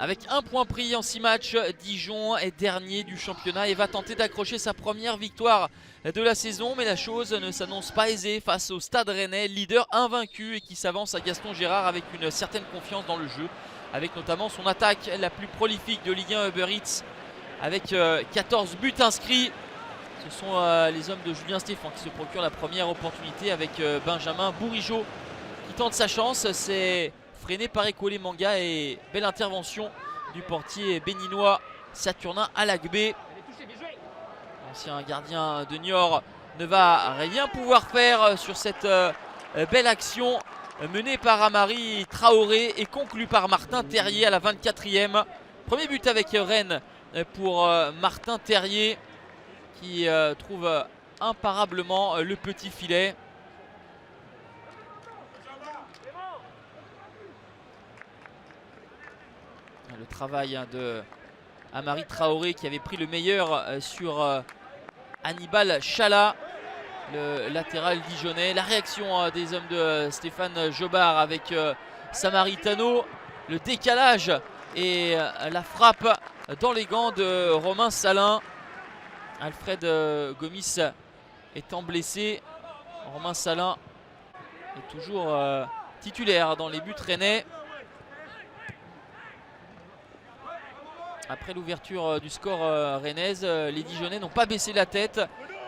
Avec un point pris en 6 matchs, Dijon est dernier du championnat et va tenter d'accrocher sa première victoire de la saison. Mais la chose ne s'annonce pas aisée face au Stade Rennais, leader invaincu et qui s'avance à Gaston Gérard avec une certaine confiance dans le jeu. Avec notamment son attaque la plus prolifique de Ligue 1 Uber Eats avec 14 buts inscrits. Ce sont les hommes de Julien Stéphan qui se procurent la première opportunité avec Benjamin Bourigeaud qui tente sa chance. C'est freiné par Ekole Manga et belle intervention du portier béninois Saturnin Alagbé. L'ancien gardien de Niort ne va rien pouvoir faire sur cette belle action menée par Amari Traoré et conclue par Martin Terrier à la 24e. Premier but avec Rennes pour Martin Terrier qui trouve imparablement le petit filet. Le travail de Amari Traoré qui avait pris le meilleur sur Hannibal Chala, le latéral dijonnais. La réaction des hommes de Stéphane Jobard avec Samaritano. Le décalage et la frappe dans les gants de Romain Salin. Alfred Gomis étant blessé. Romain Salin est toujours titulaire dans les buts rennais. Après l'ouverture du score rennaise, les Dijonnais n'ont pas baissé la tête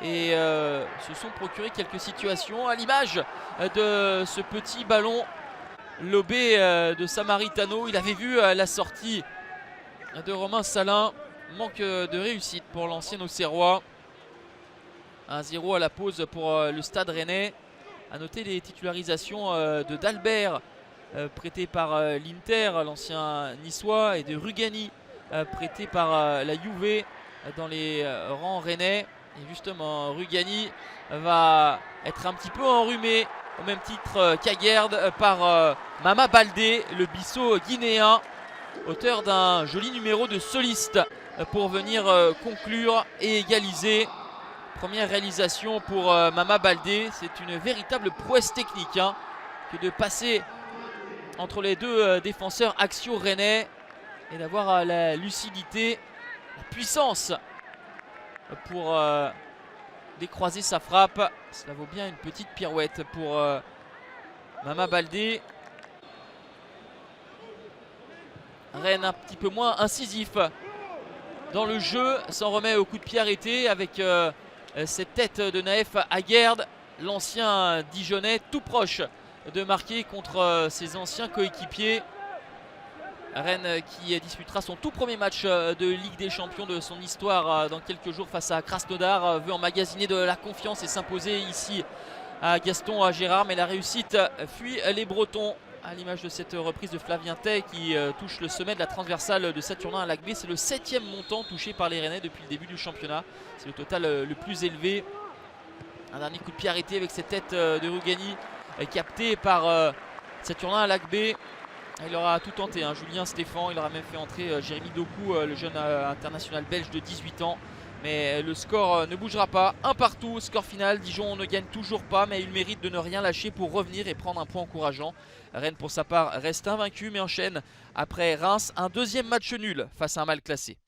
et se sont procuré quelques situations à l'image de ce petit ballon lobé de Samaritano. Il avait vu la sortie de Romain Salin. Manque de réussite pour l'ancien Auxerrois. 1-0 à la pause pour le Stade Rennais. A noter les titularisations de Dalbert prêté par l'Inter, l'ancien niçois, et de Rugani prêté par la Juve dans les rangs rennais. Et justement Rugani va être un petit peu enrhumé au même titre qu'Aguerd par Mama Baldé, le Bissau guinéen, auteur d'un joli numéro de soliste pour venir conclure et égaliser. Première réalisation pour Mama Baldé. C'est une véritable prouesse technique que de passer entre les deux défenseurs axiaux rennais et d'avoir la lucidité, la puissance pour décroiser sa frappe. Cela vaut bien une petite pirouette pour Mama Baldé. Rennes un petit peu moins incisif dans le jeu, s'en remet au coup de pied arrêté avec cette tête de Naef Aguerd, l'ancien Dijonnais, tout proche de marquer contre ses anciens coéquipiers. Rennes qui disputera son tout premier match de Ligue des Champions de son histoire dans quelques jours face à Krasnodar, veut emmagasiner de la confiance et s'imposer ici à Gaston Gérard, mais la réussite fuit les Bretons. À l'image de cette reprise de Flavien Tay qui touche le sommet de la transversale de Saturnin Alagbé. C'est le 7e montant touché par les Rennais depuis le début du championnat. C'est le total le plus élevé. Un dernier coup de pied arrêté avec cette tête de Rugani captée par Saturnin Alagbé. Il aura tout tenté, Julien Stéphan. Il aura même fait entrer Jérémy Doku, le jeune international belge de 18 ans. Mais le score ne bougera pas. Un partout, score final. Dijon ne gagne toujours pas, mais il mérite de ne rien lâcher pour revenir et prendre un point encourageant. Rennes, pour sa part, reste invaincu, mais enchaîne après Reims un deuxième match nul face à un mal classé.